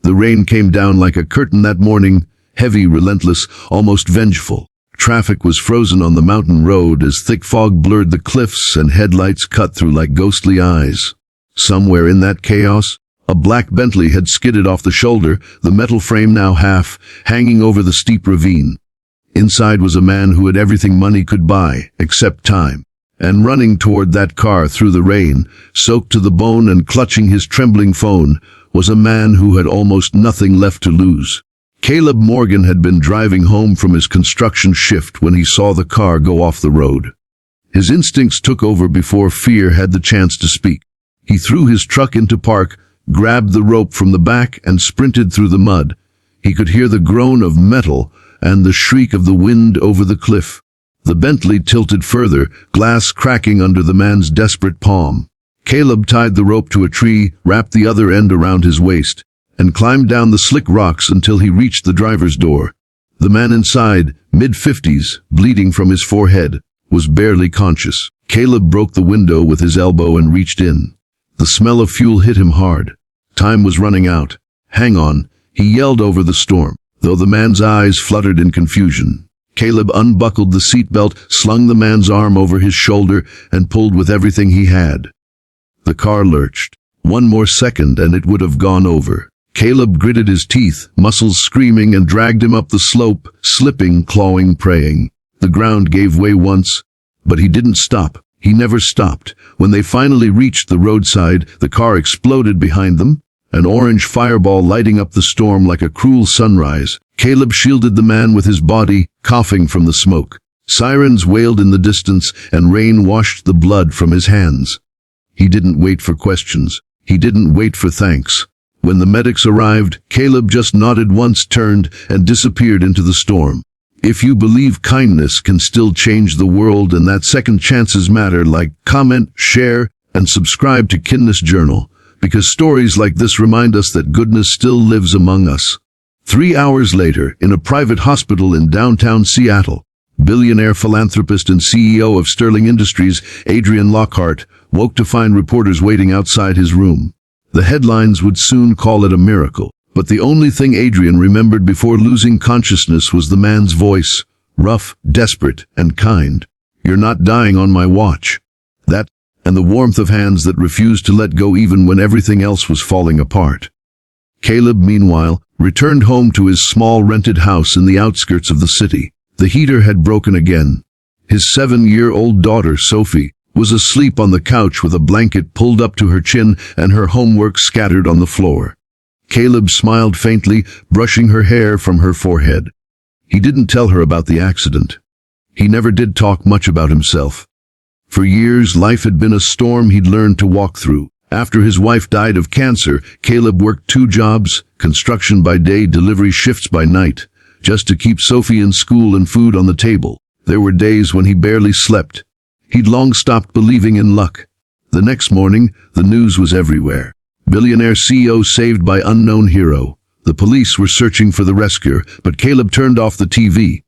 The rain came down like a curtain that morning, heavy, relentless, almost vengeful. Traffic was frozen on the mountain road as thick fog blurred the cliffs and headlights cut through like ghostly eyes. Somewhere in that chaos, a black Bentley had skidded off the shoulder, the metal frame now half, hanging over the steep ravine. Inside was a man who had everything money could buy, except time. And running toward that car through the rain, soaked to the bone and clutching his trembling phone, was a man who had almost nothing left to lose. Caleb Morgan had been driving home from his construction shift when he saw the car go off the road. His instincts took over before fear had the chance to speak. He threw his truck into park, grabbed the rope from the back, and sprinted through the mud. He could hear the groan of metal and the shriek of the wind over the cliff. The Bentley tilted further, glass cracking under the man's desperate palm. Caleb tied the rope to a tree, wrapped the other end around his waist, and climbed down the slick rocks until he reached the driver's door. The man inside, mid-50s, bleeding from his forehead, was barely conscious. Caleb broke the window with his elbow and reached in. The smell of fuel hit him hard. Time was running out. "Hang on," he yelled over the storm, though the man's eyes fluttered in confusion. Caleb unbuckled the seatbelt, slung the man's arm over his shoulder, and pulled with everything he had. The car lurched. One more second and it would have gone over. Caleb gritted his teeth, muscles screaming, and dragged him up the slope, slipping, clawing, praying. The ground gave way once, but he didn't stop. He never stopped. When they finally reached the roadside, the car exploded behind them, an orange fireball lighting up the storm like a cruel sunrise. Caleb shielded the man with his body, coughing from the smoke. Sirens wailed in the distance, and rain washed the blood from his hands. He didn't wait for questions. He didn't wait for thanks. When the medics arrived, Caleb just nodded once, turned, and disappeared into the storm. If you believe kindness can still change the world and that second chances matter, like, comment, share, and subscribe to Kindness Journal, because stories like this remind us that goodness still lives among us. 3 hours later, in a private hospital in downtown Seattle, billionaire philanthropist and CEO of Sterling Industries, Adrian Lockhart, woke to find reporters waiting outside his room. The headlines would soon call it a miracle, but the only thing Adrian remembered before losing consciousness was the man's voice, rough, desperate, and kind. "You're not dying on my watch." That, and the warmth of hands that refused to let go even when everything else was falling apart. Caleb, meanwhile, returned home to his small rented house in the outskirts of the city. The heater had broken again. His 7-year-old daughter, Sophie, was asleep on the couch with a blanket pulled up to her chin and her homework scattered on the floor. Caleb smiled faintly, brushing her hair from her forehead. He didn't tell her about the accident. He never did talk much about himself. For years, life had been a storm he'd learned to walk through. After his wife died of cancer, Caleb worked 2 jobs, construction by day, delivery shifts by night, just to keep Sophie in school and food on the table. There were days when he barely slept. He'd long stopped believing in luck. The next morning, the news was everywhere. Billionaire CEO saved by unknown hero. The police were searching for the rescuer, but Caleb turned off the TV.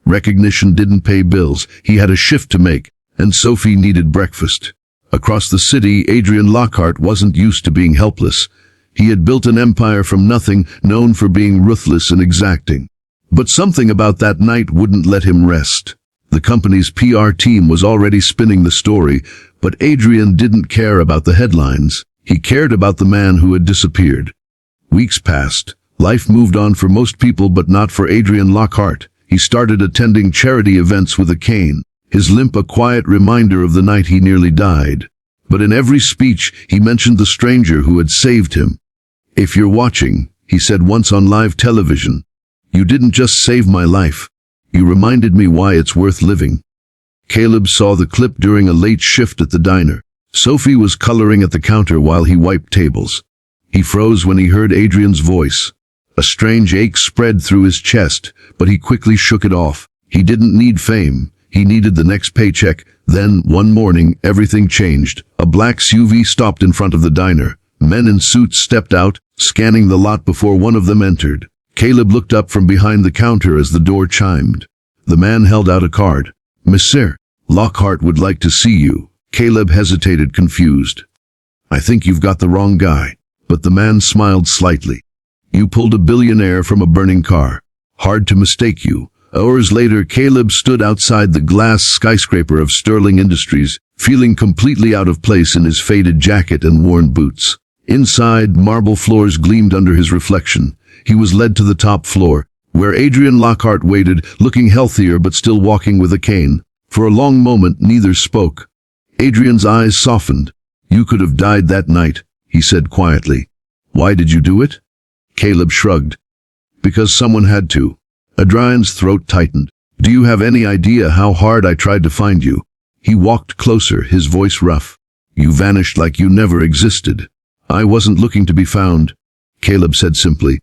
Recognition didn't pay bills. He had a shift to make, and Sophie needed breakfast. Across the city, Adrian Lockhart wasn't used to being helpless. He had built an empire from nothing, known for being ruthless and exacting. But something about that night wouldn't let him rest. The company's PR team was already spinning the story, but Adrian didn't care about the headlines. He cared about the man who had disappeared. Weeks passed. Life moved on for most people, but not for Adrian Lockhart. He started attending charity events with a cane, his limp a quiet reminder of the night he nearly died. But in every speech, he mentioned the stranger who had saved him. "If you're watching," he said once on live television, "you didn't just save my life. You reminded me why it's worth living." Caleb saw the clip during a late shift at the diner. Sophie was coloring at the counter while he wiped tables. He froze when he heard Adrian's voice. A strange ache spread through his chest, but he quickly shook it off. He didn't need fame. He needed the next paycheck. Then, one morning, everything changed. A black SUV stopped in front of the diner. Men in suits stepped out, scanning the lot before one of them entered. Caleb looked up from behind the counter as the door chimed. The man held out a card. "Monsieur, Lockhart would like to see you." Caleb hesitated, confused. "I think you've got the wrong guy." But the man smiled slightly. You pulled a billionaire from a burning car. Hard to mistake you. Hours later, Caleb stood outside the glass skyscraper of Sterling Industries, feeling completely out of place in his faded jacket and worn boots. Inside, marble floors gleamed under his reflection. He was led to the top floor, where Adrian Lockhart waited, looking healthier but still walking with a cane. For a long moment, neither spoke. Adrian's eyes softened. "You could have died that night," he said quietly. "Why did you do it?" Caleb shrugged. "Because someone had to." Adrian's throat tightened. "Do you have any idea how hard I tried to find you?" He walked closer, his voice rough. "You vanished like you never existed." "I wasn't looking to be found," Caleb said simply.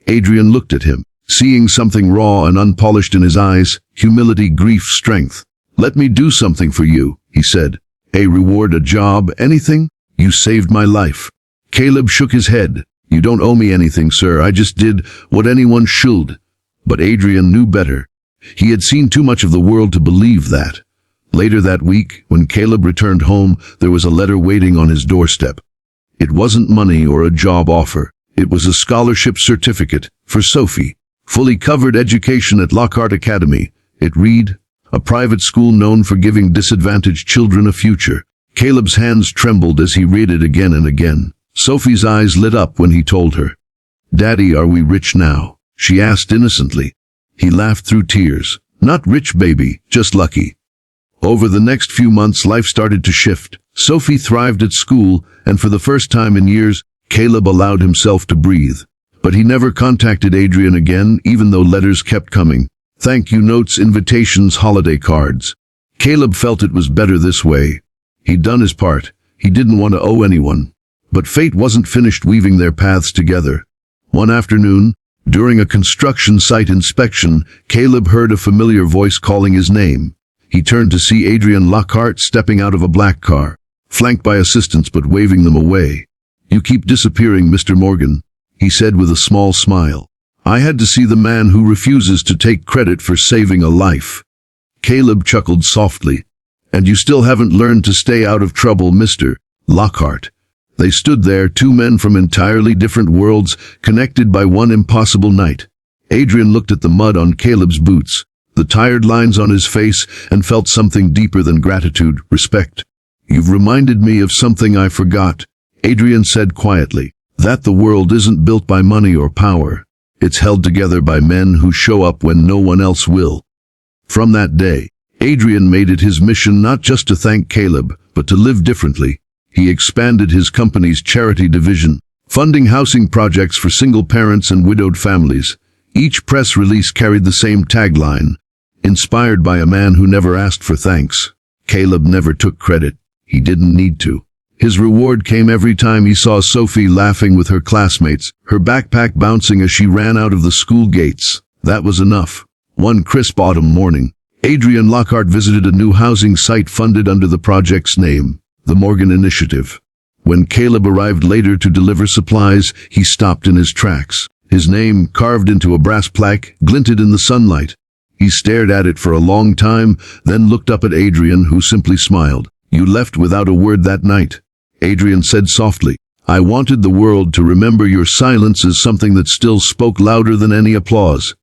Adrian looked at him, seeing something raw and unpolished in his eyes, humility, grief, strength. "Let me do something for you," he said. "A reward, a job, anything? You saved my life." Caleb shook his head. "You don't owe me anything, sir. I just did what anyone should." But Adrian knew better. He had seen too much of the world to believe that. Later that week, when Caleb returned home, there was a letter waiting on his doorstep. It wasn't money or a job offer. It was a scholarship certificate for Sophie. Fully covered education at Lockhart Academy. It read, "A private school known for giving disadvantaged children a future." Caleb's hands trembled as he read it again and again. Sophie's eyes lit up when he told her. "Daddy, are we rich now?" she asked innocently. He laughed through tears. "Not rich, baby, just lucky." Over the next few months, life started to shift. Sophie thrived at school, and for the first time in years, Caleb allowed himself to breathe. But he never contacted Adrian again, even though letters kept coming. Thank you notes, invitations, holiday cards. Caleb felt it was better this way. He'd done his part. He didn't want to owe anyone. But fate wasn't finished weaving their paths together. One afternoon, during a construction site inspection, Caleb heard a familiar voice calling his name. He turned to see Adrian Lockhart stepping out of a black car, flanked by assistants but waving them away. "You keep disappearing, Mr. Morgan," he said with a small smile. "I had to see the man who refuses to take credit for saving a life." Caleb chuckled softly. "And you still haven't learned to stay out of trouble, Mr. Lockhart." They stood there, two men from entirely different worlds, connected by one impossible night. Adrian looked at the mud on Caleb's boots, the tired lines on his face, and felt something deeper than gratitude, respect. "You've reminded me of something I forgot," Adrian said quietly. "That the world isn't built by money or power. It's held together by men who show up when no one else will." From that day, Adrian made it his mission not just to thank Caleb, but to live differently. He expanded his company's charity division, funding housing projects for single parents and widowed families. Each press release carried the same tagline, "Inspired by a man who never asked for thanks." Caleb never took credit. He didn't need to. His reward came every time he saw Sophie laughing with her classmates, her backpack bouncing as she ran out of the school gates. That was enough. One crisp autumn morning, Adrian Lockhart visited a new housing site funded under the project's name, the Morgan Initiative. When Caleb arrived later to deliver supplies, he stopped in his tracks. His name, carved into a brass plaque, glinted in the sunlight. He stared at it for a long time, then looked up at Adrian, who simply smiled. "You left without a word that night," Adrian said softly. "I wanted the world to remember your silence as something that still spoke louder than any applause."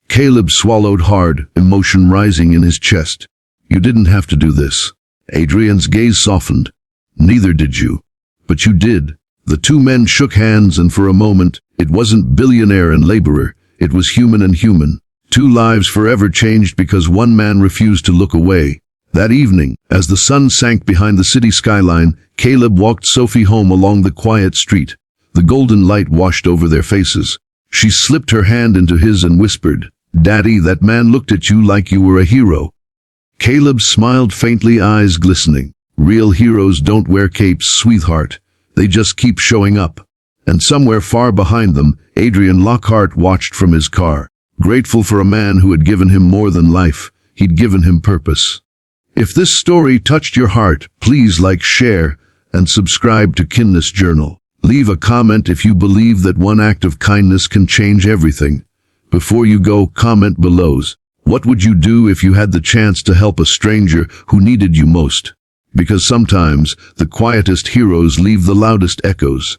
Caleb swallowed hard, emotion rising in his chest. "You didn't have to do this." Adrian's gaze softened. "Neither did you. But you did." The two men shook hands, and for a moment, it wasn't billionaire and laborer, it was human and human. Two lives forever changed because one man refused to look away. That evening, as the sun sank behind the city skyline, Caleb walked Sophie home along the quiet street. The golden light washed over their faces. She slipped her hand into his and whispered, "Daddy, that man looked at you like you were a hero." Caleb smiled faintly, eyes glistening. "Real heroes don't wear capes, sweetheart. They just keep showing up." And somewhere far behind them, Adrian Lockhart watched from his car, grateful for a man who had given him more than life. He'd given him purpose. If this story touched your heart, please like, share, and subscribe to Kindness Journal. Leave a comment if you believe that one act of kindness can change everything. Before you go, comment below. What would you do if you had the chance to help a stranger who needed you most? Because sometimes the quietest heroes leave the loudest echoes.